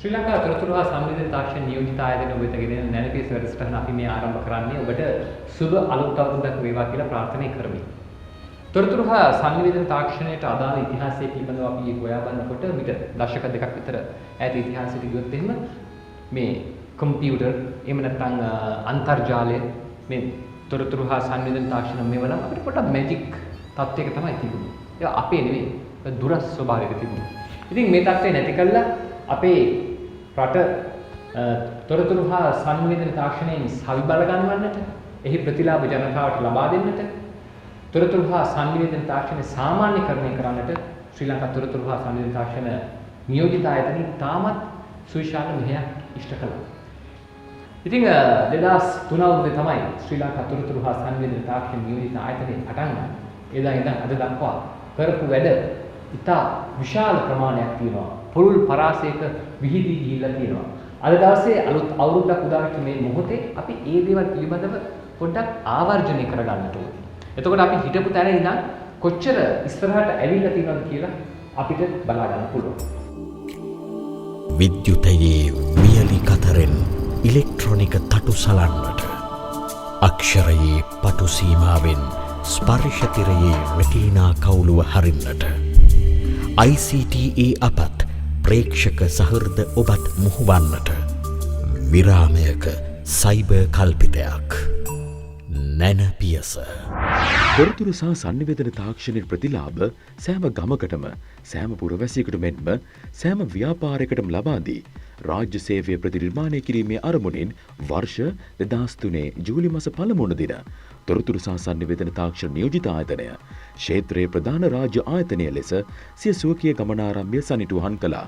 ශ්‍රී ලංකා තොරතුරු හා සංවේදන තාක්ෂණ නියෝජිත ආයතන ඔබට ගෙනෙන නැනපියස වැඩසටහන අපි මේ ආරම්භ කරන්නේ ඔබට සුබ අලුත් අවුරුද්දක් වේවා කියලා ප්‍රාර්ථනා කරමි. තොරතුරු හා සංවේදන තාක්ෂණයට අදාළ ඉතිහාසය පිළිබඳව අපි හොයා බලනකොට විතර දශක දෙකක් විතර ඈත ඉතිහාසයට ගියොත් එහෙම මේ කම්පියුටර් එහෙම නැත්නම් අන්තර්ජාලය මේ තොරතුරු හා සංවේදන තාක්ෂණ මේවනම් අපිට පොඩ්ඩක් මැජික් තත්ත්වයක තමයි තිබුණේ. ඒක අපේ නෙවෙයි දුරස් ස්වභාවයක තිබුණේ. ඉතින් මේ තත්ත්වය නැති කළා අපේ රට තොරතුරු හා සංවේදන තාක්ෂණයෙන් සවි බල ගන්නවන්නට, එහි ප්‍රතිලාභ ජනතාවට ලබා දෙන්නට, තොරතුරු හා සංවේදන තාක්ෂණය සාමාන්‍යකරණය කරන්නට ශ්‍රී ලංකා තොරතුරු හා සංවේදන තාක්ෂණ නියෝජිත ආයතනයේ තාමත් සුවිශාල මෙහෙයක් ඉෂ්ට කළා. ඉතින් 2003 අවුරුද්දේ තමයි ශ්‍රී ලංකා තොරතුරු හා සංවේදන තාක්ෂණ නියෝජිත ආයතනය පටන් ගන්නේ. එදා ඉඳන් අද දක්වා කරපු වැඩ ඉතා විශාල ප්‍රමාණයක් තියෙනවා. පුළුල් පරාසයක විහිදී ගිහිල්ලා තියෙනවා. අද දවසේ අලුත් අවුරුද්දක් උදා වෙච්ච මේ මොහොතේ අපි ඒ දේවල් පිළිබඳව පොඩ්ඩක් ආවර්ජනය කරගන්නට ඕනේ. එතකොට අපි හිටපු තැන ඉඳන් කොච්චර ඉස්සරහට ඇවිල්ලා තියෙනවද කියලා අපිට බලා ගන්න පුළුවන්. විද්‍යුතයේ වියලි කතරෙන් ඉලෙක්ට්‍රොනික තටු සලන්නට, අක්ෂරයේ පටු සීමාවෙන් ස්පර්ශතිරයේ රෙටීනා කවුළුව හරින්නට, ICTA අපත් ප්‍රේක්ෂක සහෘද ඔබත් මුහුවන්නට විරාමයක සයිබර් කල්පිතයක් නැනපියස. තොරතුරු සහ සංනිවේදන තාක්ෂණයේ ප්‍රතිලාභ සෑම ගමකටම සෑම පුරවැසියෙකුට මෙන්ම සෑම ව්‍යාපාරයකටම ලබා දී රාජ්‍ය සේවය ප්‍රතිනිර්මාණය කිරීමේ අරමුණින් වර්ෂ 2003 ජූලි මාස පළමුවන දින තොරතුරු සහ සංනිවේදන තාක්ෂණ නියෝජිත ආයතනය ක්ෂේත්‍රයේ ප්‍රධාන රාජ්‍ය ආයතනය ලෙස සිය සුවකීය ගමනාරම්භය සනිටුහන් කළා.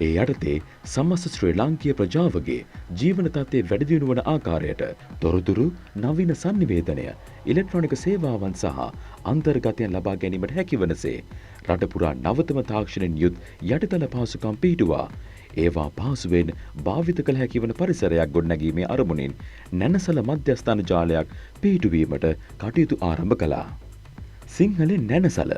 ඒ යටතේ සමස්ත ශ්‍රී ලාංකීය ප්‍රජාවගේ ජීවන තත්ත්වයේ වැඩි දියුණු වන ආකාරයට තොරතුරු නවීන සංනිවේදනය ඉලෙක්ට්‍රොනික සේවාවන් සහ අන්තර්ගතයන් ලබා ගැනීමට හැකිවනසේ රට පුරා නවතම තාක්ෂණයෙන් යුත් යටිතල පහසුකම් පිහිටුවා ඒවා පහසුවෙන් භාවිත කළ හැකි වන පරිසරයක් ගොඩනැගීමේ අරමුණින් නැනසල මධ්‍යස්ථාන ජාලයක් පිහිටුවීමට කටයුතු ආරම්භ කළා. සිංහලෙන් නැනසල,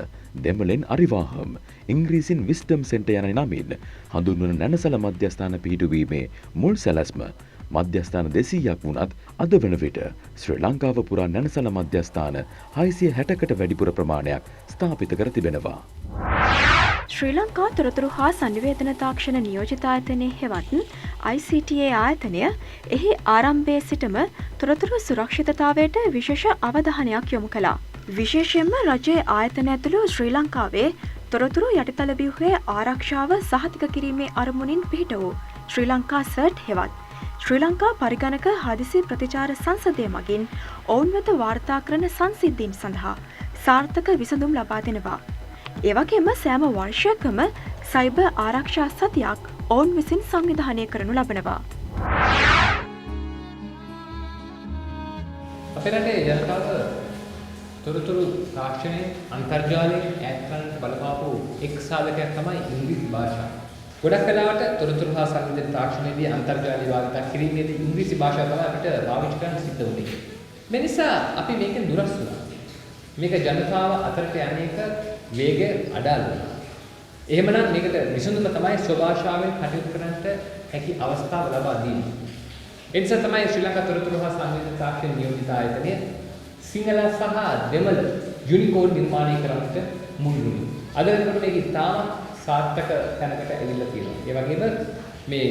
දෙමළෙන් අරිවාහම්, ඉංග්‍රීසින් විස්ඩම් සෙන්ටර් යන නමින් හඳුන්වන නැනසල මධ්‍යස්ථාන පිහිටුවීමේ මුල් සැලැස්ම මධ්‍යස්ථාන 200ක් වුණත් අද වන විට ශ්‍රී ලංකාව පුරා නැනසල මධ්‍යස්ථාන 660කට වැඩිපුර ප්‍රමාණයක් ස්ථාපිත කර තිබෙනවා. ශ්‍රී ලංකා තොරතුරු හා සංනිවේදන තාක්ෂණ නියෝජිත ආයතනයේ හෙවත් ICTA ආයතනය එහි ආරම්භයේ සිටම තොරතුරු සුරක්ෂිතතාවයට විශේෂ අවධානයක් යොමු කළා. විශේෂයෙන්ම රජයේ ආයතන ඇතුළු ශ්‍රී ලංකාවේ තොරතුරු යටිතල ව්‍යුහයේ ආරක්ෂාව සහතික කිරීමේ අරමුණින් පිහිට වූ ශ්‍රී ලංකා සර්ට් හෙවත් ශ්‍රී ලංකා පරිගණක හදිසි ප්‍රතිචාර සංසදය මගින් ඔවුන් වෙත වාර්තා කරන සංසිද්ධීන් සඳහා සාර්ථක විසඳුම් ලබා දෙනවා. එවැගේම සෑම වර්ෂයකම සයිබර් ආරක්ෂා සතියක් ඔවුන් විසින් සංවිධානය කරනු ලබනවා. අපේ රටේ ජනතාව තොරතුරු තාක්ෂණයේ අන්තර්ජාලයෙන් ඈත් කරන්නට බලපාපු එක් සාධකයක් තමයි ඉංග්‍රීසි භාෂාව. ගොඩක් වෙලාවට තොරතුරු හා සංවේදන තාක්ෂණයේදී අන්තර්ජාලය භාවිත කිරීමේදී ඉංග්‍රීසි භාෂාව තමයි අපිට පාවිච්චි කරන්න සිද්ධ වුනේ. මේ නිසා අපි මේකෙන් දුරස් වුණා. මේක ජනතාව අතරට යන්නේක වේගය අඩාල වුණා. එහෙමනම් මේකට විසඳුම තමයි ස්වභාෂාවෙන් කටයුතු කරන්නට හැකි අවස්ථාව ලබා දීම. ඒ නිසා තමයි ශ්‍රී ලංකා තොරතුරු හා සංවේදන තාක්ෂණ නියෝජිත ආයතනය සිංහල සහ දෙමළ යුනිකෝඩ් නිර්මාණය කරන්නට මුල් වුණේ. අද වෙනකොට මේක ඉතාමත් සාර්ථක තැනකට ඇවිල්ලා තියෙනවා. ඒ වගේම මේ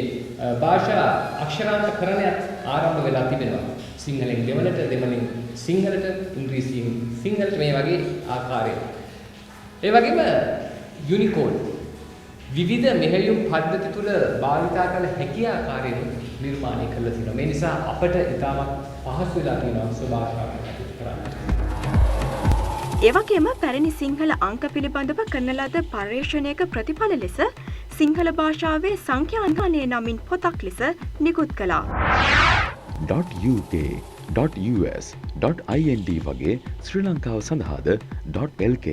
භාෂා අක්ෂරාන්තකරණයත් ආරම්භ වෙලා තිබෙනවා. සිංහලෙන් දෙමළට, දෙමළෙන් සිංහලට, ඉංග්‍රීසියෙන් සිංහලට මේ වගේ ආකාරයෙන්. ඒ වගේම යුනිකෝඩ් විවිධ මෙහෙයුම් පද්ධති තුල භාවිතා කළ හැකි ආකාරයෙන් නිර්මාණය කරලා තියෙනවා. මේ නිසා අපට ඉතාමත් පහසු වෙලා තියෙනවා ස්වභාෂාවෙන් කටයුතු කරන්න. එවැගේම පැරණි සිංහල අංක පිළිබඳව කරන ලද පර්යේෂණයක ප්‍රතිඵල ලෙස සිංහල භාෂාවේ සංඛ්‍යාංකනය නමින් පොතක් ලෙස නිකුත් කළා. .uk, .us, .ind වගේ ශ්‍රී ලංකාව සඳහාද .lk,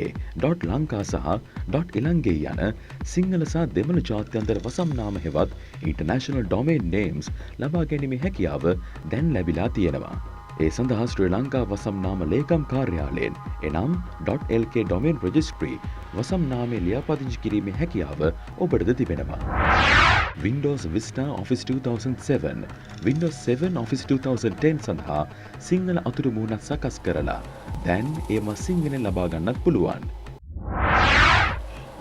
.ලංකා සහ .ඉලංගේ යන සිංහල සහ දෙමළ ජාත්‍යන්තර වසම්නාම හෙවත් international domain names ලබා ගැනීමේ හැකියාව දැන් ලැබිලා තියෙනවා. ඒ සඳහා ශ්‍රී ලංකා වසම්නාම ලේකම් කාර්යාලයෙන් එනම් .lk domain registry වසම්නාමය ලියාපදිංචි කිරීමේ හැකියාව ඔබටද තිබෙනවා. Windows Vista Office 2007, Windows 7 Office 2010 සඳහා සිංහල අතුරු මුහුණක් සකස් කරලා දැන් ඒම සිංහලෙන් ලබා ගන්නත් පුළුවන්.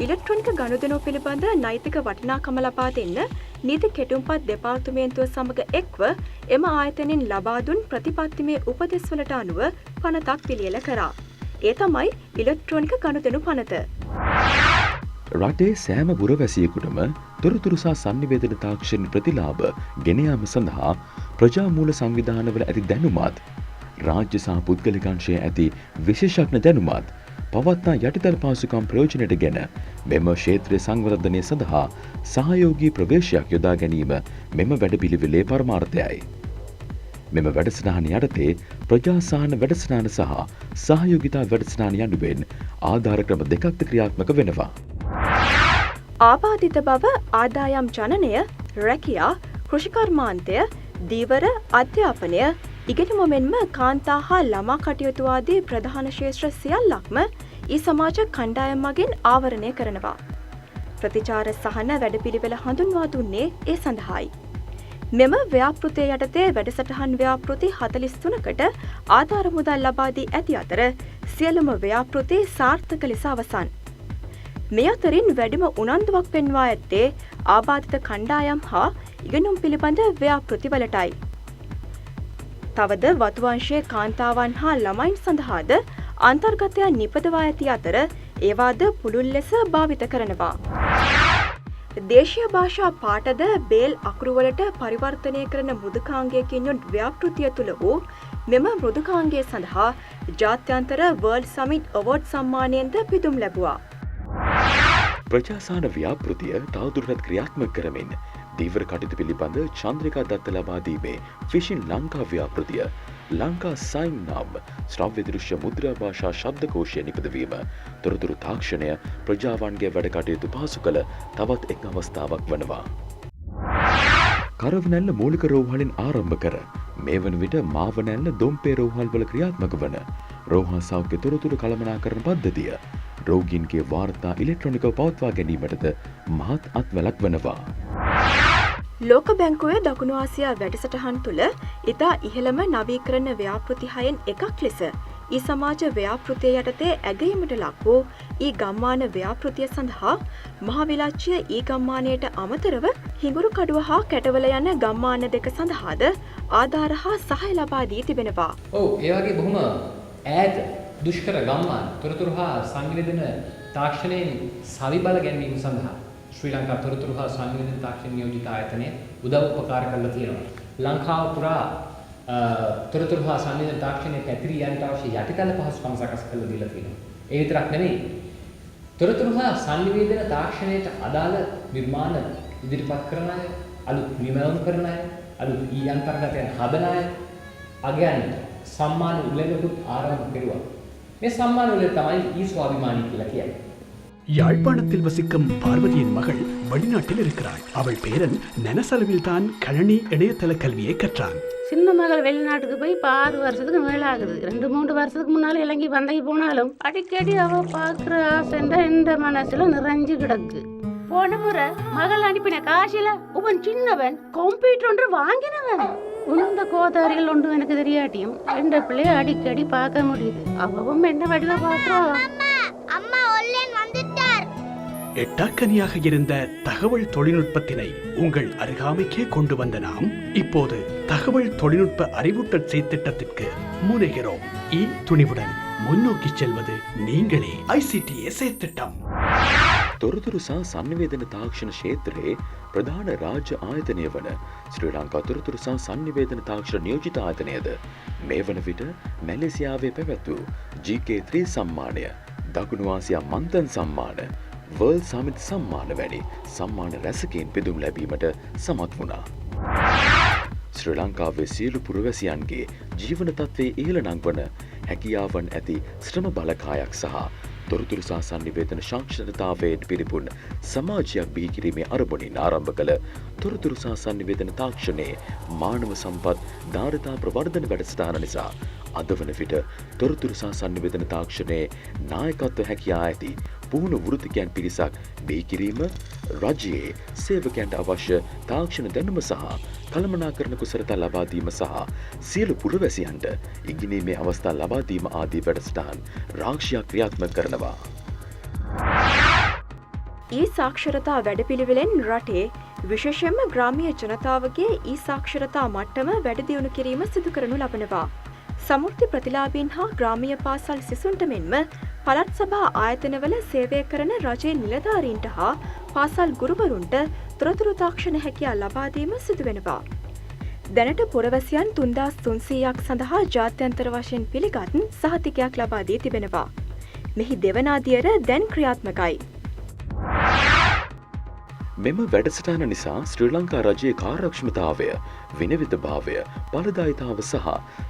ඉලෙක්ට්‍රොනික ගනුදෙනු පිළිබඳ නෛතික වටිනාකම ලබා දෙන්න නීති කෙටුම්පත් දෙපාර්තමේන්තුව සමග එක්ව එම ආයතනෙන් ලබා දුන් ප්‍රතිපත්තිමය උපදෙස්වලට අනුව පනතක් පිළියෙල කරා. ඒ තමයි ඉලෙක්ට්‍රොනික ගනුදෙනු පනත. රටේ සෑම පුරවැසියෙකුටම තොරතුරු සහ sannivedana තාක්ෂණ ප්‍රතිලාභ ගෙන යාම සඳහා ප්‍රජාමූල සංවිධානවල ඇති දැනුමත් රාජ්‍ය සහ පුද්ගලික අංශයේ ඇති විශේෂඥ දැනුමත් පවත්නා යටිතල පාසුකම් ප්‍රයෝජනයට ගෙන මෙම ක්ෂේත්‍රයේ සංවර්ධනය සඳහා සහයෝගී ප්‍රවේශයක් යොදා ගැනීම මෙම වැඩපිළිවෙලේ පරමාර්ථයයි. මෙම වැඩසටහන යටතේ ප්‍රජාසහන වැඩසටහන සහ සහයෝගිතා වැඩසටහන යනුවෙන් ආධාර ක්‍රම දෙකක්ද ක්‍රියාත්මක වෙනවා. ආබාධිත බව, ආදායම් ජනනය, රැකියා, කෘෂිකර්මාන්තය, දීවර, අධ්‍යාපනය, ඉගෙනුම මෙන්ම කාන්තා හා ළමා කටයුතු ආදී ප්‍රධාන ක්ෂේත්‍ර සියල්ලක්ම ඊ සමාජ කණ්ඩායම් මගින් ආවරණය කරනවා. ප්‍රතිචාර සහන වැඩපිළිවෙල හඳුන්වා දුන්නේ ඒ සඳහායි. මෙම ව්‍යාපෘතිය යටතේ වැඩසටහන් ව්‍යාපෘති 43කට ආධාර මුදල් ලබා දී ඇති අතර සියලුම ව්‍යාපෘති සාර්ථක ලෙස අවසන්. මේ අතරින් වැඩිම උනන්දුවක් පෙන්වා ඇත්තේ ආබාධිත කණ්ඩායම් හා ඉගෙනුම් පිළිබඳ ව්‍යාපෘතිවලටයි. තවද වතුවංශයේ කාන්තාවන් හා ළමයින් සඳහාද අන්තර්ගතයන් නිපදවා ඇති අතර ඒවාද පුළුල් ලෙස භාවිත කරනවා. දේශීය භාෂා පාඨද බේල් අකුරුවලට පරිවර්තනය කරන මෘදුකාංගයකින් යුත් ව්‍යාපෘතිය තුළ වූ මෙම මෘදුකාංගය සඳහා ජාත්‍යන්තර වර්ල්ඩ් සමිට් අවෝඩ් සම්මානයෙන්ද පිදුම් ලැබුවා. ප්‍රජාසහන ව්‍යාපෘතිය තවදුරටත් ක්‍රියාත්මක කරමින් දීවර කටයුතු පිළිබඳ චන්ද්‍රිකා දත්ත ලබා දීමේ ෆිෂින් ලංකා ව්‍යාපෘතිය ලංකා සයින් නම් ශ්‍රව්‍ය දෘශ්‍ය මුද්‍රා භාෂා ශබ්දකෝෂය නිපදවීම තොරතුරු තාක්ෂණය ප්‍රජාවන්ගේ වැඩ කටයුතු පහසු කළ තවත් එක් අවස්ථාවක් වනවා. කරවනැල්ල මූලික රෝහලින් ආරම්භ කර මේ වන විට මාවනැල්ල දොම්පේ රෝහල් වල ක්‍රියාත්මක වන රෝහල් සෞඛ්‍ය තොරතුරු කළමනාකරණ පද්ධතිය රෝගීන්ගේ වාර්තා ඉලෙක්ට්‍රොනිකව පවත්වා ගැනීමටද මහත් අත්වැලක් වනවා. ලෝක බැංකුවේ දකුණු ආසියා වැඩසටහන් තුළ ඉතා ඉහළම නවීකරණ ව්‍යාපෘති 6න් එකක් ලෙස ඊ සමාජ ව්‍යාපෘතිය යටතේ ඇගයීමට ලක් වූ ඊ ගම්මාන ව්‍යාපෘතිය සඳහා මහවිලාච්චිය ඊ ගම්මානයට අමතරව හිඟුරු කඩුව හා කැටවල යන ගම්මාන දෙක සඳහාද ආධාර හා සහාය ලබා දී තිබෙනවා. ඔව්, ඒ වගේ බොහොම ඈත දුෂ්කර ගම්මාන තොරතුරු හා සංනිවේදන තාක්ෂණයෙන් සවිබල ගැනීම සඳහා ශ්‍රී ලංකා තොරතුරු හා සංනිවේදන තාක්ෂණ නියෝජිත ආයතනය උදව් උපකාර කරලා තියෙනවා. ලංකාව පුරා තොරතුරු හා සංනිවේදන තාක්ෂණයේ පැතිරී යන්නට අවශ්‍ය යටිතල පහසුකම් සකස් කරලා දීලා තියෙනවා. ඒ විතරක් නෙමෙයි. තොරතුරු හා සංනිවේදන තාක්ෂණයට අදාළ නිර්මාණ ඉදිරිපත් කරන අය, අලුත් නිමවුම් කරන අය, අලුත් ඊ අන්තර්ගතයන් හදන අය අගයන්ට සම්මාන උළෙලකුත් ආරම්භ කෙරුවා. මේ සම්මාන උළෙල තමයි ඊ ස්වාභිමානී කියලා කියන්නේ. யாழ்ப்பாணத்தில் வசிக்கும் பார்வதியின் மகள் வெளிநாட்டில் இருக்கிறாள். அவள் பேரன் நெனசலவில் கழனி இணையதள கல்வியை கற்றான். சின்ன மகள் வெளிநாட்டுக்கு போய் இப்போ 6 வருஷத்துக்கு மேலே ஆகுது. 2-3 வருஷத்துக்கு முன்னால் இலங்கை வந்தகி போனாலும் அடிக்கடி அவ பார்க்குற ஆசைண்டா இந்த மனசுல நிறைஞ்சு கிடக்கு. போன முறை மகள் அனுப்பின காசில உவன் சின்னவன் கம்ப்யூட்டர் ஒன்று வாங்கினவன். உந்த கோதாரிகள் ஒன்று எனக்கு தெரியாட்டியும் எந்த பிள்ளைய அடிக்கடி பார்க்க முடியுது. அவவும் என்ன வடிவ பார்க்குறோம். அம்மா ஒல்லேன் வந்துட்டார். எட்டாக்கனியாக இருந்த தகவல் தொழில்நுட்பத்தினை உங்கள் அருகாமைக்கே கொண்டு வந்த நாம் இப்போது தகவல் தொழில்நுட்ப அறிவூட்டல் செயற்திட்டத்திற்கு முனைகிறோம். துணிவுடன் முன்னோக்கி செல்வது நீங்களே. ICTA செயற்திட்டம். තොරතුරු සහ sannivedana තාක්ෂණ ක්ෂේත්‍රයේ ප්‍රධාන රාජ්‍ය ආයතනය වන ශ්‍රී ලංකා තොරතුරු සහ sannivedana තාක්ෂණ නියෝජිත ආයතනයද මේ වන විට මැලේසියාවේ පැවැත් වූ GK3 සම්මානය, දකුණු ආසියා මන්තන් සම්මාන, වර්ල්ඩ් සමිට් සම්මාන වැනි සම්මාන රැසකින් පිදුම් ලැබීමට සමත් වුණා. ශ්‍රී ලංකාවේ සියලු පුරවැසියන්ගේ ජීවන තත්ත්වයේ ඉහළ නංවන හැකියාවන් ඇති ශ්‍රම බලකායක් සහ තොරතුරු සහ sannivedana ශාක්ෂරතාවයට පිරිපුන් සමාජයක් බිහි කිරීමේ අරමුණින් ආරම්භ කළ තොරතුරු සහ sannivedana තාක්ෂණයේ මානව සම්පත් ධාරිතා ප්‍රවර්ධන වැඩසටහන නිසා අද වන විට තොරතුරු සහ sannivedana තාක්ෂණයේ නායකත්ව හැකියා ඇති පුහුණු වෘත්තිකයන් පිරිසක් බිහි කිරීම, රජයේ සේවකයන්ට අවශ්‍ය තාක්ෂණ දැනුම සහ කළමනාකරණ කුසලතා ලබා දීම සහ සියලු පුරවැසියන්ට ඉගෙනීමේ අවස්ථා ලබා දීම ආදී වැඩසටහන් රාශියක් ක්‍රියාත්මක කරනවා. සාක්ෂරතා වැඩපිළිවෙලෙන් රටේ විශේෂයෙන්ම ග්‍රාමීය ජනතාවගේ සාක්ෂරතා මට්ටම වැඩි දියුණු කිරීම සිදු කරනු ලබනවා. සමෘද්ධි ප්‍රතිලාභීන් හා ග්‍රාමීය පාසල් සිසුන්ට මෙන්ම පළාත් සභා ආයතනවල සේවය කරන රජයේ නිලධාරීන්ට හා පාසල් ගුරුවරුන්ට තොරතුරු තාක්ෂණ හැකියාව ලබා දීම සිදු වෙනවා. දැනට පුරවැසියන් 3300ක් සඳහා ජාත්‍යන්තර වශයෙන් පිළිගත් සහතිකයක් ලබා දී තිබෙනවා. මෙහි දෙවන අදියර දැන් ක්‍රියාත්මකයි. මෙම වැඩසටහන නිසා ශ්‍රී ලංකා රජයේ කාර්යක්ෂමතාවය, විනවිතභාවය, ඵලදායීතාව සහ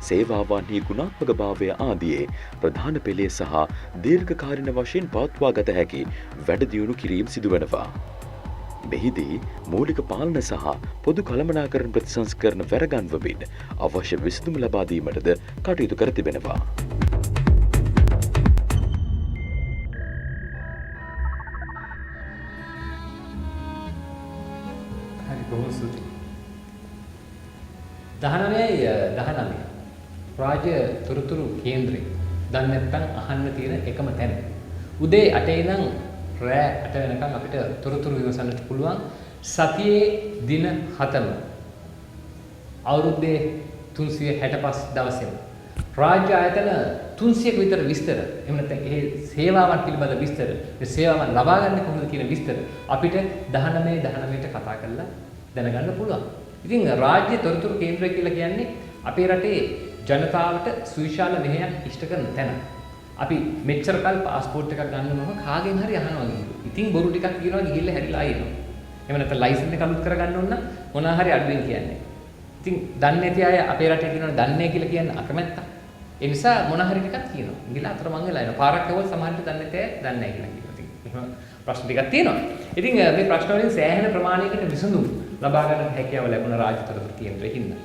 සේවාවන්හි ගුණාත්මක භාවය ආදී ප්‍රධාන පෙළේ සහ දීර්ඝකාලීන වශයෙන් පවත්වා ගත හැකි වැඩ දියුණු කිරීම සිදුවනවා. මෙහිදී මූලික පාලන සහ පොදු කළමනාකරණ ප්‍රතිසංස්කරණ වැරගන්වමින් අවශ්‍ය විසඳුම් ලබා දීමටද කටයුතු කර තිබෙනවා. බොහොම ස්තුතියි. 19 රාජ්‍ය තොරතුරු කේන්ද්‍රය දැන් නැත්තම් අහන්න තියෙන එකම තැන. උදේ 8 ඉඳන් රෑ 8 වෙනකම් අපිට තොරතුරු විමසන්නත් පුළුවන්. සතියේ දින 7ම අවුරුද්දේ 365 දවසෙම රාජ්‍ය ආයතන 300ක විතර විස්තර, එහෙම නැත්නම් ඒ සේවාවන් පිළිබඳ විස්තර, ඒ සේවාවන් ලබා ගන්න කොහොමද කියන විස්තර අපිට 19ට කතා කරලා දැනගන්න පුළුවන්. ඉතින් රාජ්‍ය තොරතුරු කේන්ද්‍රය කියලා කියන්නේ අපේ රටේ ජනතාවට සුවිශාල මෙහෙයක් ඉෂ්ට කරන තැන. අපි මෙච්චර කල් પાස්පෝර්ට් එකක් ගන්නවම කාගෙන් හරි අහනවා ගිහින්. ඉතින් බොරු ටිකක් කියනවා ගිහිල්ලා හැරිලා ආයෙනවා. එහෙම නැත්නම් ලයිසන් එක අලුත් කරගන්න ඕන නම් මොනවා හරි අඩුවෙන් කියන්නේ. ඉතින් දන්නේ නැති අය අපේ රටේ කියනවා දන්නේ කියලා කියන්න අකමැත්තක්. ඒ නිසා මොනවා හරි ටිකක් කියනවා. ගිහිල්ලා අතරමං වෙලා එනවා. පාරක් ඇහුවොත් සමහරවිට දන්නේ නැති අය දන්නේ නැහැ කියලා කියනවා. ඉතින් එහෙම ප්‍රශ්න ටිකක් තියෙනවා. ඉතින් මේ ප්‍රශ්න වලින් සෑහෙන ප්‍රමාණයකට විසඳුම් ලබා ගන්න හැකියාව ලැබුණ රාජ්‍ය තොරතුරු කේන්ද්‍රයේ හින්දා.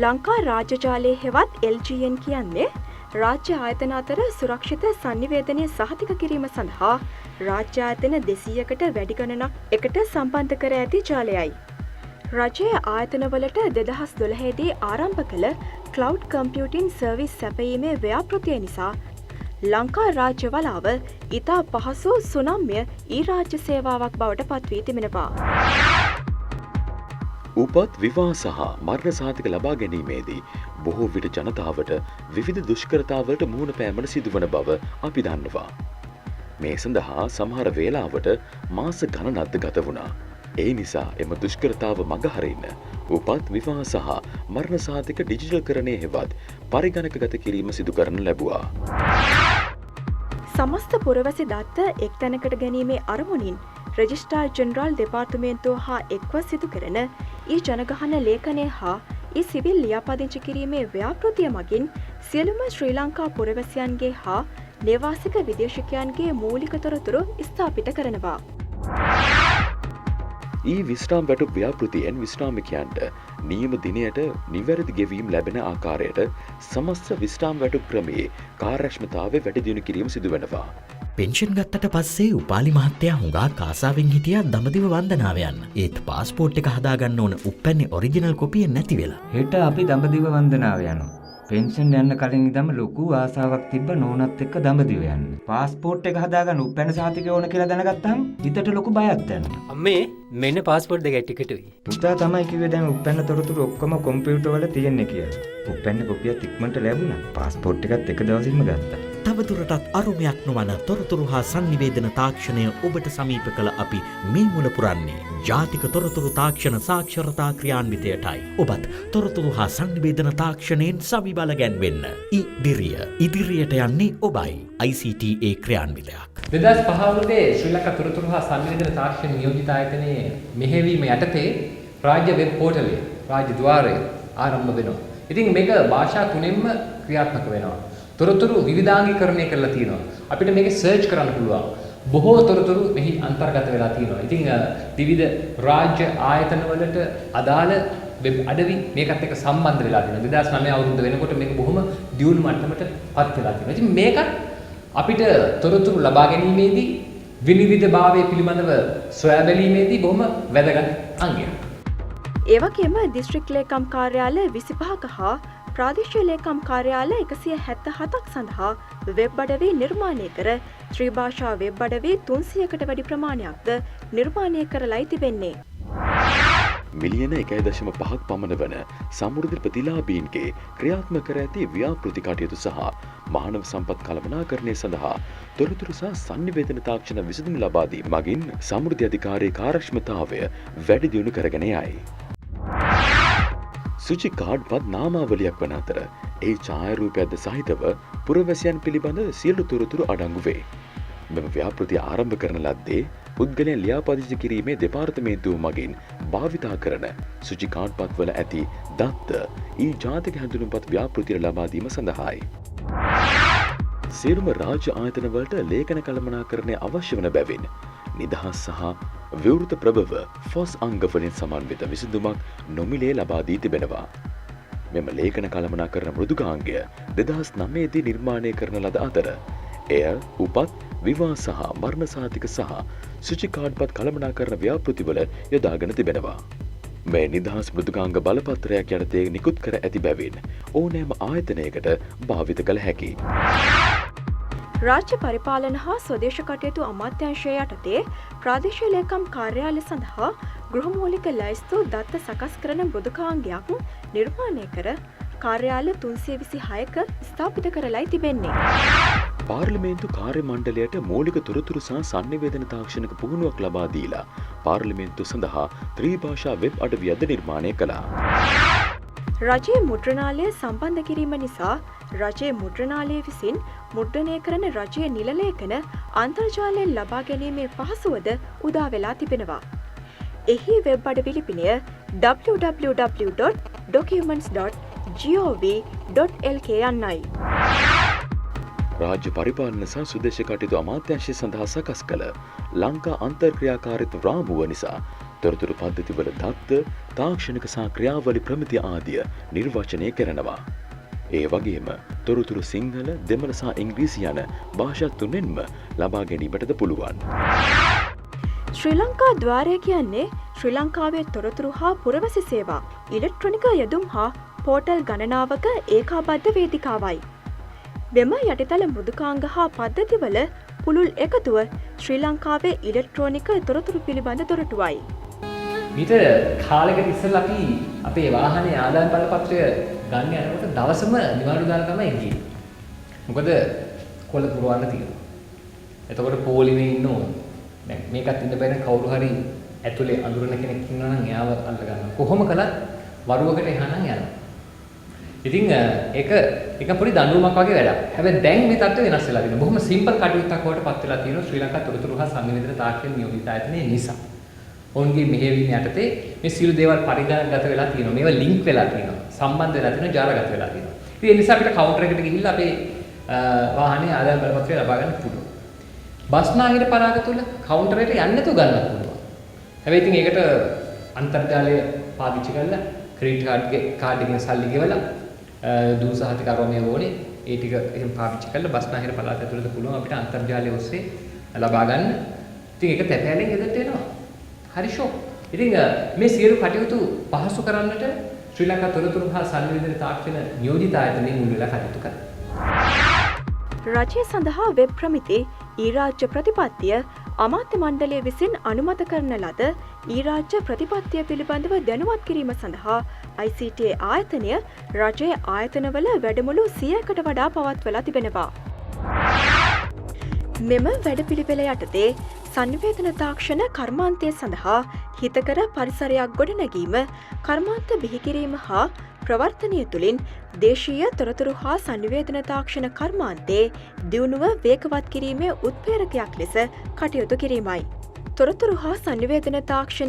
ලංකා රාජ්‍ය ජාලයේ හෙවත් LGN කියන්නේ රාජ්‍ය ආයතන අතර සුරක්ෂිත sannivedanaya සහතික කිරීම සඳහා රාජ්‍ය ආයතන 200කට වැඩි ගණනක් එකට සම්බන්ධ කර ඇති ජාලයයි. රජයේ ආයතනවලට 2012 දී ආරම්භ කළ ක්ලවුඩ් කම්පියුටින් සර්විස් සැපයීමේ ව්‍යාපෘතිය නිසා ලංකා රාජ්‍ය වලාව ඉතා පහසු සුනම්ය රාජ්‍ය සේවාවක් බවට පත්වී තිබෙනවා. උපත් විවාහ සහ මරණ සහතික ලබා ගැනීමේදී බොහෝ විට ජනතාවට විවිධ දුෂ්කරතාවලට මුහුණ පෑමට සිදුවන බව අපි දන්නවා. මේ සඳහා සමහර වේලාවට මාස ගණනක්ද ගත වුණා. ඒ නිසා එම දුෂ්කරතාව මගහරින්න උපත් විවාහ සහ මරණ සහතික ඩිජිටල් කරණය හෙවත් පරිගණකගත කිරීම සිදු කරන ලැබුවා. සමස්ත පුරවැසි දත්ත එක් තැනකට ගැනීමේ අරමුණින් රෙජිස්ට්‍රාර් ජෙනරාල් දෙපාර්තමේන්තුව හා එක්ව සිදු කරන ජනගහන ලේඛනය හා සිවිල් ලියාපදිංචි කිරීමේ ව්‍යාපෘතිය මගින් සියලුම ශ්‍රී ලංකා පුරවැසියන්ගේ හා නේවාසික විදේශිකයන්ගේ මූලික තොරතුරු ස්ථාපිත කරනවා. විශ්‍රාම වැටුප් ව්‍යාපෘතියෙන් විශ්‍රාමිකයන්ට නියම දිනයට නිවැරදි ගෙවීම් ලැබෙන ආකාරයට සමස්ත විශ්‍රාම වැටුප් ක්‍රමයේ කාර්යක්ෂමතාවය වැඩි දියුණු කිරීම සිදුවෙනවා. පෙන්ෂන් ගත්තට පස්සේ උපාලි මහත්තයා හුඟා කාසාවෙන් හිටියා දඹදිව වන්දනාව යන්න. ඒත් පාස්පෝර්ට් එක හදාගන්න ඕන උප්පැන්නේ ඔරිජිනල් කොපිය නැති වෙලා. හෙට අපි දඹදිව වන්දනාව යනවා. පෙන්ෂන් යන්න කලින් ඉඳන්ම ලොකු ආසාවක් තිබ්බ නෝනත් එක්ක දඹදිව යන්න. පාස්පෝර්ට් එක හදාගන්න උප්පැන්න සහතිකය ඕන කියලා දැනගත්තාම හිතට ලොකු බයක් දැනෙනවා. අම්මේ මෙන්න පාස්පෝර්ට් දෙක ටිකටුයි. පුතා තමයි කිව්වේ දැන් උප්පැන්න තොරතුරු ඔක්කොම කම්පියුටර් වල තියෙන්නේ කියලා. උප්පැන්න කොපියක් ඉක්මනට ලැබුණා. පාස්පෝර්ට් එකත් එක දවසින්ම ගත්තා. තවදුරටත් අරුමයක් නොවන තොරතුරු හා sannivedana තාක්ෂණය ඔබට සමීප කළ අපි මේ මුල පුරන්නේ ජාතික තොරතුරු තාක්ෂණ සාක්ෂරතා ක්‍රියාන්විතයටයි. ඔබත් තොරතුරු හා sannivedana තාක්ෂණයෙන් සවිබල ගැන්වෙන්න. ඉදිරියට යන්නේ ඔබයි. ICTA ක්‍රියාන්විතයක්. 2005 අවුරුද්දේ ශ්‍රී ලංකා තොරතුරු හා sannivedana තාක්ෂණ නියෝජිත ආයතනයේ මෙහෙයවීම යටතේ රාජ්‍ය වෙබ් පෝර්ටලය, රාජ්‍ය ద్వාරය ආරම්භ වෙනවා. ඉතින් මේක භාෂා තුනෙන්ම ක්‍රියාත්මක වෙනවා. තොරතුරු විවිධාංගීකරණය කරලා තියෙනවා. අපිට මේක සර්ච් කරන්න පුළුවන්. බොහෝ තොරතුරු මෙහි අන්තර්ගත වෙලා තියෙනවා. ඉතින් විවිධ රාජ්‍ය ආයතන වලට අදාළ වෙබ් අඩවි මේකත් එක්ක සම්බන්ධ වෙලා තියෙනවා. 2009 අවුරුද්ද වෙනකොට මේක බොහොම දියුණු මට්ටමට පත් වෙලා තියෙනවා. ඉතින් මේකත් අපිට තොරතුරු ලබා ගැනීමේදී විනිවිදභාවය පිළිබඳව සොයා බැලීමේදී බොහොම වැදගත් අංගයක්. ඒ වගේම දිස්ත්‍රික් ලේකම් කාර්යාල 25ක හා ප්‍රාදේශීය ලේකම් කාර්යාල 177ක් සඳහා වෙබ් අඩවි නිර්මාණය කර ත්‍රිභාෂා වෙබ් අඩවි 300කට වැඩි ප්‍රමාණයක්ද නිර්මාණය කරලායි තිබෙන්නේ. මිලියන 1.5ක් පමණ වන සමෘද්ධි ප්‍රතිලාභීන්ගේ ක්‍රියාත්මක කර ඇති ව්‍යාපෘති කටයුතු සහ මානව සම්පත් කළමනාකරණය සඳහා තොරතුරු සහ sannivedana තාක්ෂණ විසඳුම් ලබා දීම මගින් සමෘද්ධි අධිකාරියේ කාර්යක්ෂමතාවය වැඩි දියුණු කරගෙන යයි. සුචි කාඩ්පත් නාමාවලියක් වන අතර ඒ ඡායාරූපයක්ද සහිතව පුරවැසියන් පිළිබඳ සියලු තොරතුරු අඩංගු වේ. මෙම ව්‍යාපෘති ආරම්භ කරන ලද්දේ පුද්ගලයන් ලියාපදිංචි කිරීමේ දෙපාර්තමේන්තුව මගින් භාවිතා කරන සුචි කාඩ්පත්වල ඇති දත්ත ඊ ජාතික හැඳුනුම්පත් ව්‍යාපෘතියට ලබා දීම සඳහායි. සියලුම රාජ්‍ය ආයතනවලට ලේඛන කළමනාකරණය අවශ්‍ය වන බැවින් නිදහස් සහ විවෘත ප්‍රභව ෆොස් අංගවලින් සමන්විත විසඳුමක් නොමිලේ ලබා දී තිබෙනවා. මෙම ලේඛන කළමනාකරණ මෘදුකාංගය 2009 දී නිර්මාණය කරන ලද අතර එය උපත් විවාහ සහ මරණ සහතික සහ සුචි කාඩ්පත් කළමනාකරණ ව්‍යාපෘතිවල යොදාගෙන තිබෙනවා. මේ නිදහස් මෘදුකාංග බලපත්‍රයක් යටතේ නිකුත් කර ඇති බැවින් ඕනෑම ආයතනයකට භාවිත කළ හැකියි. රාජ්‍ය පරිපාලන හා ස්වදේශ කටයුතු අමාත්‍යාංශය යටතේ ප්‍රාදේශීය ලේකම් කාර්යාලය සඳහා ගෘහමූලික ලැයිස්තු දත්ත සකස් කරන මෘදුකාංගයක් නිර්මාණය කර කාර්යාල 326ක ස්ථාපිත කරලයි තිබෙන්නේ. පාර්ලිමේන්තු කාර්ය මණ්ඩලයට මූලික තොරතුරු සහ sannivedana තාක්ෂණික පුහුණුවක් ලබා දීලා පාර්ලිමේන්තුව සඳහා ත්‍රිභාෂා වෙබ් අඩවියක්ද නිර්මාණය කළා. රජයේ මුද්‍රණාලය සම්බන්ධ කිරීම නිසා රජයේ මුද්‍රණාලය විසින් මුද්‍රණය කරන රජයේ නිල ලේඛන අන්තර්ජාලයෙන් ලබා ගැනීමේ පහසුවද උදා වෙලා තිබෙනවා. එහි වෙබ් අඩවි ලිපිනය www.documents.gov.lk යන්නයි. රාජ්‍ය පරිපාලන සහ සුදේශ කටයුතු අමාත්‍යාංශය සඳහා සකස් කළ ලංකා අන්තර්ක්‍රියාකාරීත්ව රාමුව නිසා තොරතුරු පද්ධතිවල දත්ත තාක්ෂණික සහ ක්‍රියාවලි ප්‍රමිති ආදිය නිර්වචනය කරනවා. ඒ වගේම තොරතුරු සිංහල, දෙමළ සහ ඉංග්‍රීසි යන භාෂා තුනෙන්ම ලබා ගැනීමටද පුළුවන්. ශ්‍රී ලංකා ద్వාරය කියන්නේ ශ්‍රී ලංකාවේ තොරතුරු හා පුරවැසි සේවා ඉලෙක්ට්‍රොනික යෙදුම් හා පෝටල් ගණනාවක ඒකාබද්ධ වේදිකාවයි. මෙම යටිතල මෘදුකාංග හා පද්ධතිවල පුළුල් එකතුව ශ්‍රී ලංකාවේ ඉලෙක්ට්‍රෝනික තොරතුරු පිළිබඳ දොරටුවයි. මීට කාලෙකට ඉස්සෙල්ලා අපි අපේ වාහනේ ආදායම් බලපත්‍රය ගන්න යනකොට දවසම නිවාඩු දාලා තමයි ගියේ. මොකද කොළ පුරවන්න තියෙනවා. එතකොට පොලිමේ ඉන්න ඕන. දැන් මේකත් ඉන්න බැරි කවුරු හරි ඇතුලේ අඳුරන කෙනෙක් ඉන්නවා නම් එයාව අල්ල ගන්න. කොහොම කළත් වරුවකට එහා නම් යනවා. ඉතින් ඒක පොඩි දඬුවමක් වගේ වැඩක්. හැබැයි දැන් මේ තත්ත්වය වෙනස් වෙලා තියෙනවා. බොහොම සිම්පල් කටයුත්තක් වලට පත් වෙලා තියෙනවා ශ්‍රී ලංකා තොරතුරු හා sannivedana තාක්ෂණ නියෝජිත ආයතනයේ නිසා. ඔවුන්ගේ මෙහෙයවීම යටතේ මේ සියලු දේවල් පරිගණකගත වෙලා තියෙනවා. මේවා ලින්ක් වෙලා තියෙනවා. සම්බන්ධ වෙලා තියෙනවා, ජාලගත වෙලා තියෙනවා. ඉතින් ඒ නිසා අපිට කවුන්ටර් එකට ගිහිල්ලා අපේ වාහනේ ආදායම් බලපත්‍රය ලබා ගන්න පුළුවන්. බස්නාහිර පරාග තුල කවුන්ටරේට යන්න නැතුව ගන්නත් පුළුවන්. හැබැයි ඉතින් ඒකට අන්තර්ජාලය පාවිච්චි කරලා ක්‍රෙඩිට් කාඩ් එකෙන් සල්ලි ගෙවලා දුසහතික ආරෝමයේ ඕනේ ඒ ටික එහෙම පාවිච්චි කරලා බස්නාහිර පළාත ඇතුළත පුළුවන් අපිට අන්තර්ජාලය ඔස්සේ ලබා ගන්න. ඉතින් ඒක තැපෑලෙන් ගෙදරට එනවා. හරි ෂෝ. ඉතින් මේ සියලු කටයුතු පහසු කරන්නට ශ්‍රී ලංකා තොරතුරු හා sannivedana තාක්ෂණ නියෝජිත ආයතනයේ මුල් වෙලා කටයුතු කරනවා. රජය සඳහා වෙබ් ප්‍රමිති ඊරාජ්‍ය ප්‍රතිපත්තිය අමාත්‍ය මණ්ඩලය විසින් අනුමත කරන ලද ඊරාජ්‍ය ප්‍රතිපත්තිය පිළිබඳව දැනුවත් කිරීම සඳහා ICTA ආයතනය රජයේ ආයතනවල වැඩමුළු 100කට වඩා පවත්වලා තිබෙනවා. මෙම වැඩපිළිවෙල යටතේ sannivedana තාක්ෂණ කර්මාන්තය සඳහා හිතකර පරිසරයක් ගොඩනැගීම, කර්මාන්ත බිහිකිරීම හා ප්‍රවර්තනය තුළින් දේශීය තොරතුරු හා sannivedana තාක්ෂණ කර්මාන්තයේ දියුණුව වේගවත් කිරීමේ උත්ප්‍රේරකයක් ලෙස කටයුතු කිරීමයි. තොරතුරු හා sannivedana තාක්ෂණ